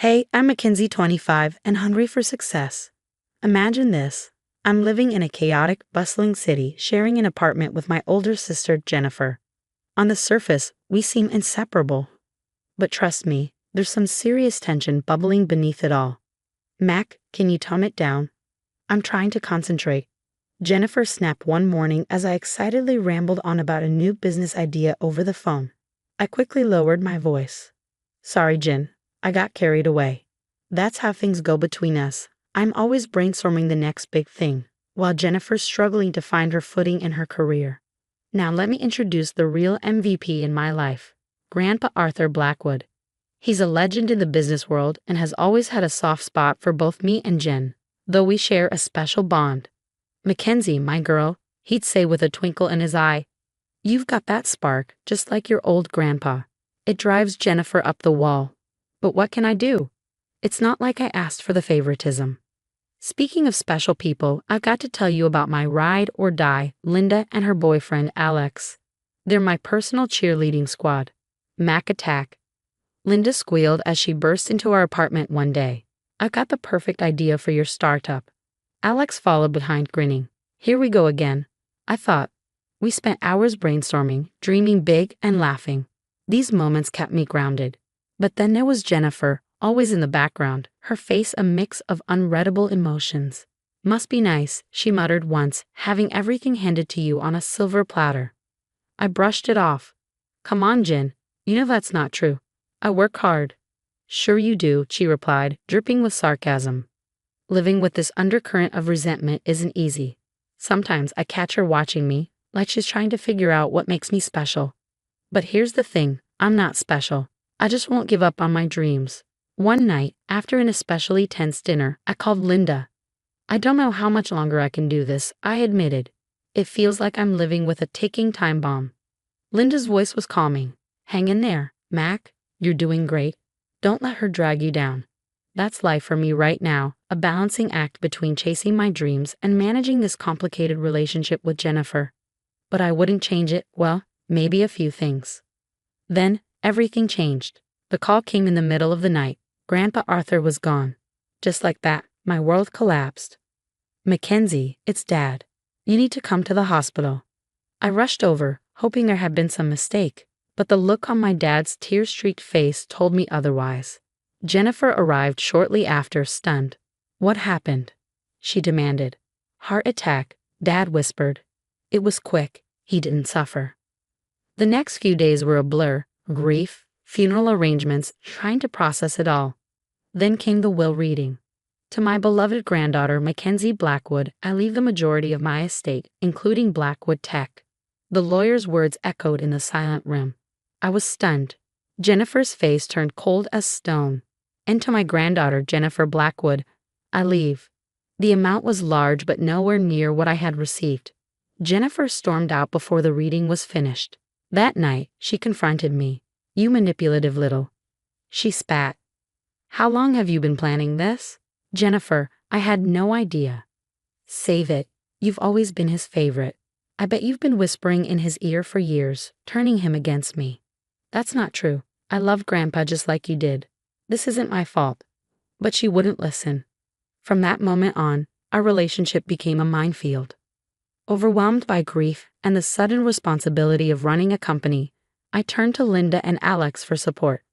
Hey, I'm Mackenzie, 25, and hungry for success. Imagine this. I'm living in a chaotic, bustling city, sharing an apartment with my older sister, Jennifer. On the surface, we seem inseparable. But trust me, there's some serious tension bubbling beneath it all. Mac, can you tone it down? I'm trying to concentrate. Jennifer snapped one morning as I excitedly rambled on about a new business idea over the phone. I quickly lowered my voice. Sorry, Jen. I got carried away. That's how things go between us. I'm always brainstorming the next big thing, while Jennifer's struggling to find her footing in her career. Now let me introduce the real MVP in my life, Grandpa Arthur Blackwood. He's a legend in the business world and has always had a soft spot for both me and Jen, though we share a special bond. Mackenzie, my girl, he'd say with a twinkle in his eye. You've got that spark, just like your old grandpa. It drives Jennifer up the wall. But what can I do? It's not like I asked for the favoritism. Speaking of special people, I've got to tell you about my ride or die, Linda and her boyfriend, Alex. They're my personal cheerleading squad. Mac attack. Linda squealed as she burst into our apartment one day. I've got the perfect idea for your startup. Alex followed behind, grinning. Here we go again. I thought. We spent hours brainstorming, dreaming big and laughing. These moments kept me grounded. But then there was Jennifer, always in the background, her face a mix of unreadable emotions. Must be nice, she muttered once, having everything handed to you on a silver platter. I brushed it off. Come on, Jen. You know that's not true. I work hard. Sure you do, she replied, dripping with sarcasm. Living with this undercurrent of resentment isn't easy. Sometimes I catch her watching me, like she's trying to figure out what makes me special. But here's the thing, I'm not special. I just won't give up on my dreams. One night, after an especially tense dinner, I called Linda. I don't know how much longer I can do this, I admitted. It feels like I'm living with a ticking time bomb. Linda's voice was calming. Hang in there, Mac. You're doing great. Don't let her drag you down. That's life for me right now, a balancing act between chasing my dreams and managing this complicated relationship with Jennifer. But I wouldn't change it, well, maybe a few things. Then, everything changed. The call came in the middle of the night. Grandpa Arthur was gone. Just like that, my world collapsed. Mackenzie, it's Dad. You need to come to the hospital. I rushed over, hoping there had been some mistake, but the look on my dad's tear-streaked face told me otherwise. Jennifer arrived shortly after, stunned. What happened? She demanded. Heart attack, Dad whispered. It was quick. He didn't suffer. The next few days were a blur, grief, funeral arrangements, trying to process it all. Then came the will reading. To my beloved granddaughter, Mackenzie Blackwood, I leave the majority of my estate, including Blackwood Tech. The lawyer's words echoed in the silent room. I was stunned. Jennifer's face turned cold as stone. And to my granddaughter, Jennifer Blackwood, I leave. The amount was large but nowhere near what I had received. Jennifer stormed out before the reading was finished. That night, she confronted me. You manipulative little. She spat. How long have you been planning this? Jennifer, I had no idea. Save it. You've always been his favorite. I bet you've been whispering in his ear for years, turning him against me. That's not true. I love Grandpa just like you did. This isn't my fault. But she wouldn't listen. From that moment on, our relationship became a minefield. Overwhelmed by grief and the sudden responsibility of running a company, I turned to Linda and Alex for support.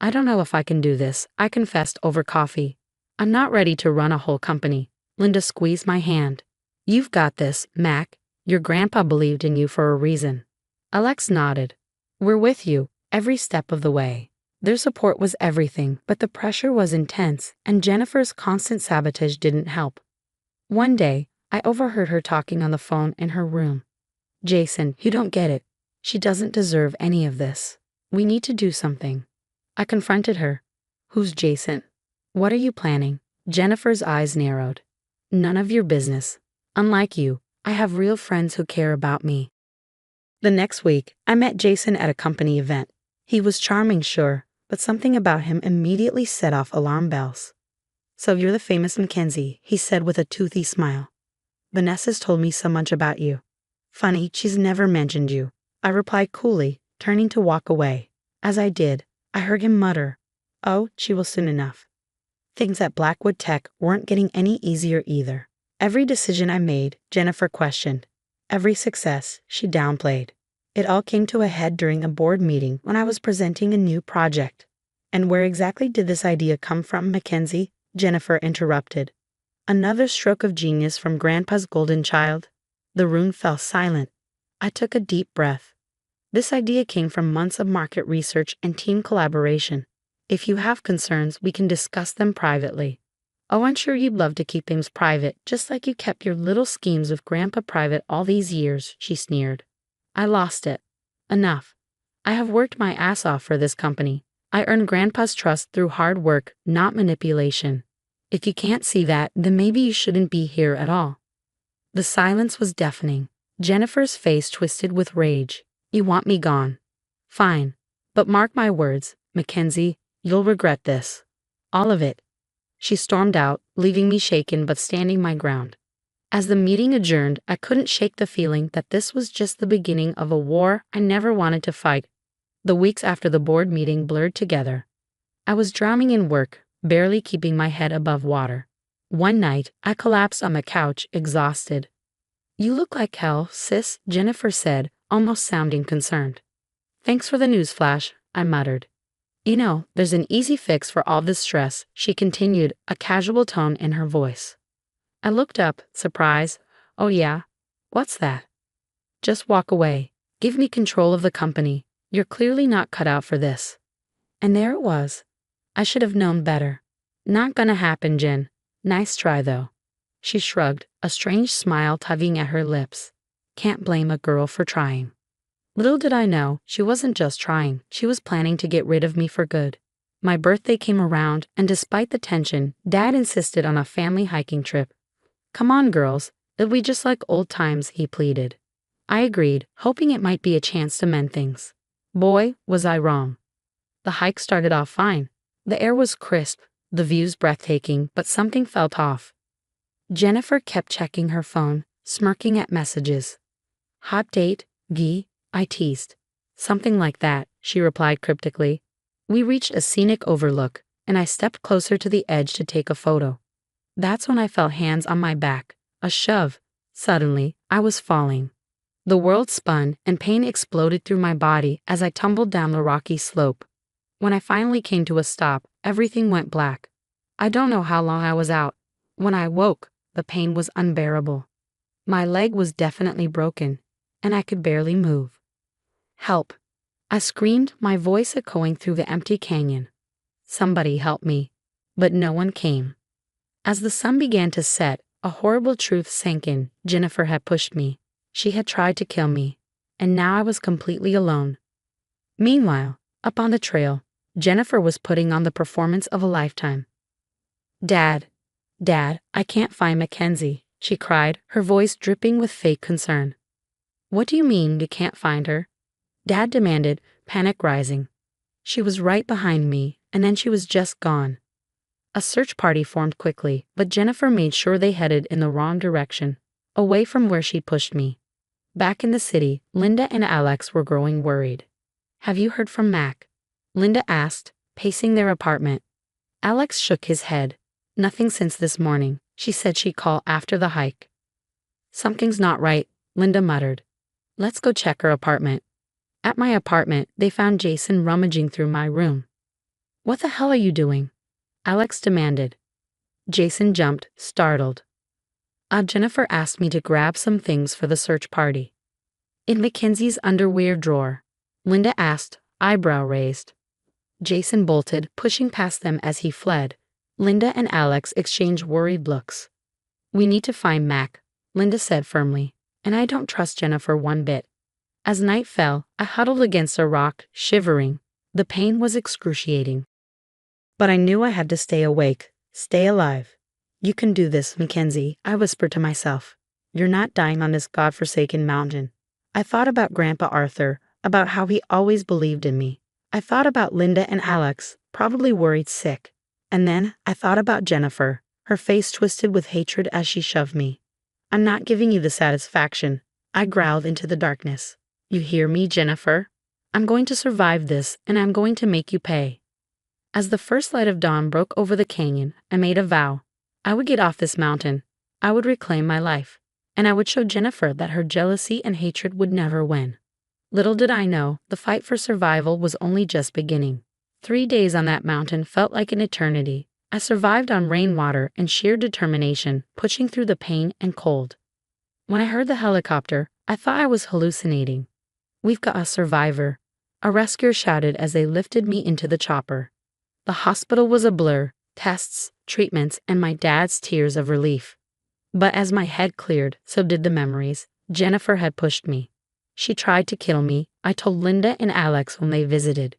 I don't know if I can do this, I confessed over coffee. I'm not ready to run a whole company. Linda squeezed my hand. You've got this, Mac. Your grandpa believed in you for a reason. Alex nodded. We're with you, every step of the way. Their support was everything, but the pressure was intense, and Jennifer's constant sabotage didn't help. One day, I overheard her talking on the phone in her room. Jason, you don't get it. She doesn't deserve any of this. We need to do something. I confronted her. Who's Jason? What are you planning? Jennifer's eyes narrowed. None of your business. Unlike you, I have real friends who care about me. The next week, I met Jason at a company event. He was charming, sure, but something about him immediately set off alarm bells. So you're the famous Mackenzie, he said with a toothy smile. Vanessa's told me so much about you. Funny, she's never mentioned you. I replied coolly, turning to walk away. As I did, I heard him mutter, Oh, she will soon enough. Things at Blackwood Tech weren't getting any easier either. Every decision I made, Jennifer questioned. Every success, she downplayed. It all came to a head during a board meeting when I was presenting a new project. And where exactly did this idea come from, Mackenzie? Jennifer interrupted. Another stroke of genius from Grandpa's golden child? The room fell silent. I took a deep breath. This idea came from months of market research and team collaboration. If you have concerns, we can discuss them privately. Oh, I'm sure you'd love to keep things private, just like you kept your little schemes with Grandpa private all these years, she sneered. I lost it. Enough. I have worked my ass off for this company. I earned Grandpa's trust through hard work, not manipulation. If you can't see that, then maybe you shouldn't be here at all. The silence was deafening. Jennifer's face twisted with rage. You want me gone? Fine. But mark my words, Mackenzie, you'll regret this. All of it. She stormed out, leaving me shaken but standing my ground. As the meeting adjourned, I couldn't shake the feeling that this was just the beginning of a war I never wanted to fight. The weeks after the board meeting blurred together. I was drowning in work, barely keeping my head above water. One night, I collapsed on the couch, exhausted. You look like hell, sis, Jennifer said, almost sounding concerned. Thanks for the news flash, I muttered. You know, there's an easy fix for all this stress, she continued, a casual tone in her voice. I looked up, surprised. Oh yeah? What's that? Just walk away. Give me control of the company. You're clearly not cut out for this. And there it was. I should have known better. Not gonna happen, Jen. Nice try, though. She shrugged, a strange smile tugging at her lips. Can't blame a girl for trying. Little did I know, she wasn't just trying, she was planning to get rid of me for good. My birthday came around, and despite the tension, Dad insisted on a family hiking trip. Come on, girls, it'll be just like old times, he pleaded. I agreed, hoping it might be a chance to mend things. Boy, was I wrong. The hike started off fine. The air was crisp, the views breathtaking, but something felt off. Jennifer kept checking her phone, smirking at messages. Hot date, Guy, I teased. Something like that, she replied cryptically. We reached a scenic overlook, and I stepped closer to the edge to take a photo. That's when I felt hands on my back, a shove. Suddenly, I was falling. The world spun, and pain exploded through my body as I tumbled down the rocky slope. When I finally came to a stop, everything went black. I don't know how long I was out. When I woke, the pain was unbearable. My leg was definitely broken, and I could barely move. Help! I screamed, my voice echoing through the empty canyon. Somebody help me. But no one came. As the sun began to set, a horrible truth sank in. Jennifer had pushed me. She had tried to kill me. And now I was completely alone. Meanwhile, up on the trail, Jennifer was putting on the performance of a lifetime. Dad, I can't find Mackenzie, she cried, her voice dripping with fake concern. What do you mean you can't find her? Dad demanded, panic rising. She was right behind me, and then she was just gone. A search party formed quickly, but Jennifer made sure they headed in the wrong direction, away from where she pushed me. Back in the city, Linda and Alex were growing worried. Have you heard from Mac? Linda asked, pacing their apartment. Alex shook his head. Nothing since this morning. She said she'd call after the hike. Something's not right, Linda muttered. Let's go check her apartment. At my apartment, they found Jason rummaging through my room. What the hell are you doing? Alex demanded. Jason jumped, startled. Jennifer asked me to grab some things for the search party. In Mackenzie's underwear drawer, Linda asked, eyebrow raised. Jason bolted, pushing past them as he fled. Linda and Alex exchanged worried looks. We need to find Mac, Linda said firmly, and I don't trust Jennifer one bit. As night fell, I huddled against a rock, shivering. The pain was excruciating. But I knew I had to stay awake, stay alive. You can do this, Mackenzie, I whispered to myself. You're not dying on this godforsaken mountain. I thought about Grandpa Arthur, about how he always believed in me. I thought about Linda and Alex, probably worried sick. And then I thought about Jennifer, her face twisted with hatred as she shoved me. I'm not giving you the satisfaction, I growled into the darkness. You hear me, Jennifer? I'm going to survive this, and I'm going to make you pay. As the first light of dawn broke over the canyon, I made a vow. I would get off this mountain. I would reclaim my life. And I would show Jennifer that her jealousy and hatred would never win. Little did I know, the fight for survival was only just beginning. 3 days on that mountain felt like an eternity. I survived on rainwater and sheer determination, pushing through the pain and cold. When I heard the helicopter, I thought I was hallucinating. "We've got a survivor," a rescuer shouted as they lifted me into the chopper. The hospital was a blur, tests, treatments, and my dad's tears of relief. But as my head cleared, so did the memories. Jennifer had pushed me. She tried to kill me, I told Linda and Alex when they visited.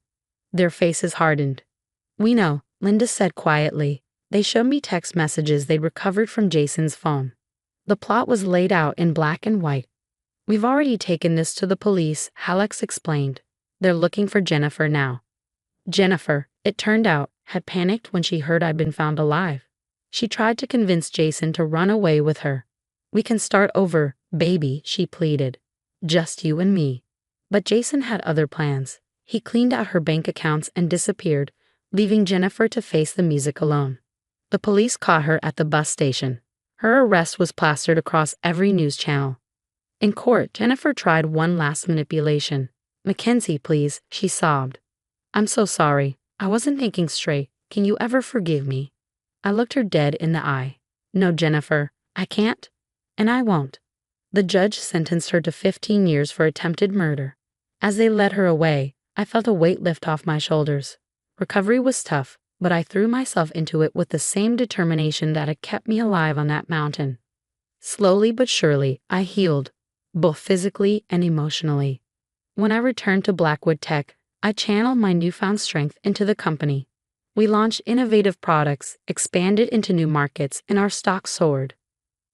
Their faces hardened. "We know," Linda said quietly. They showed me text messages they'd recovered from Jason's phone. The plot was laid out in black and white. "We've already taken this to the police," Alex explained. "They're looking for Jennifer now." Jennifer, it turned out, had panicked when she heard I'd been found alive. She tried to convince Jason to run away with her. "We can start over, baby," she pleaded. "Just you and me." But Jason had other plans. He cleaned out her bank accounts and disappeared, leaving Jennifer to face the music alone. The police caught her at the bus station. Her arrest was plastered across every news channel. In court, Jennifer tried one last manipulation. "Mackenzie, please," she sobbed. "I'm so sorry. I wasn't thinking straight. Can you ever forgive me?" I looked her dead in the eye. "No, Jennifer, I can't, and I won't." The judge sentenced her to 15 years for attempted murder. As they led her away, I felt a weight lift off my shoulders. Recovery was tough, but I threw myself into it with the same determination that had kept me alive on that mountain. Slowly but surely, I healed, both physically and emotionally. When I returned to Blackwood Tech, I channeled my newfound strength into the company. We launched innovative products, expanded into new markets, and our stock soared.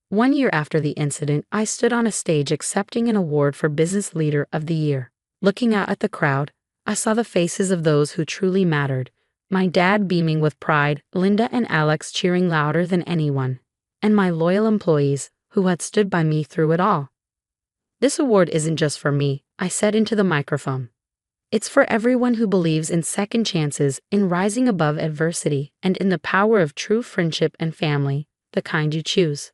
1 year after the incident, I stood on a stage accepting an award for Business Leader of the Year. Looking out at the crowd, I saw the faces of those who truly mattered. My dad beaming with pride, Linda and Alex cheering louder than anyone, and my loyal employees who had stood by me through it all. "This award isn't just for me," I said into the microphone. "It's for everyone who believes in second chances, in rising above adversity, and in the power of true friendship and family, the kind you choose."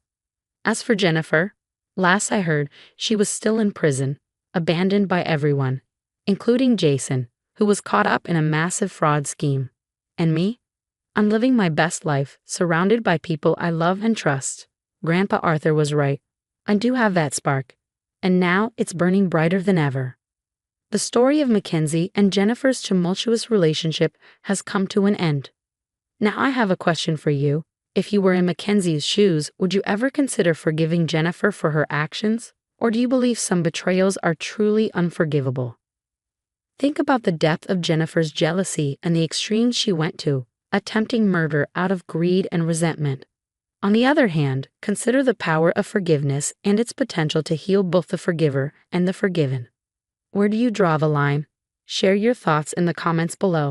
As for Jennifer, last I heard, she was still in prison, abandoned by everyone, including Jason, who was caught up in a massive fraud scheme. And me? I'm living my best life, surrounded by people I love and trust. Grandpa Arthur was right. I do have that spark, and now it's burning brighter than ever. The story of Mackenzie and Jennifer's tumultuous relationship has come to an end. Now I have a question for you. If you were in Mackenzie's shoes, would you ever consider forgiving Jennifer for her actions? Or do you believe some betrayals are truly unforgivable? Think about the depth of Jennifer's jealousy and the extremes she went to, attempting murder out of greed and resentment. On the other hand, consider the power of forgiveness and its potential to heal both the forgiver and the forgiven. Where do you draw the line? Share your thoughts in the comments below.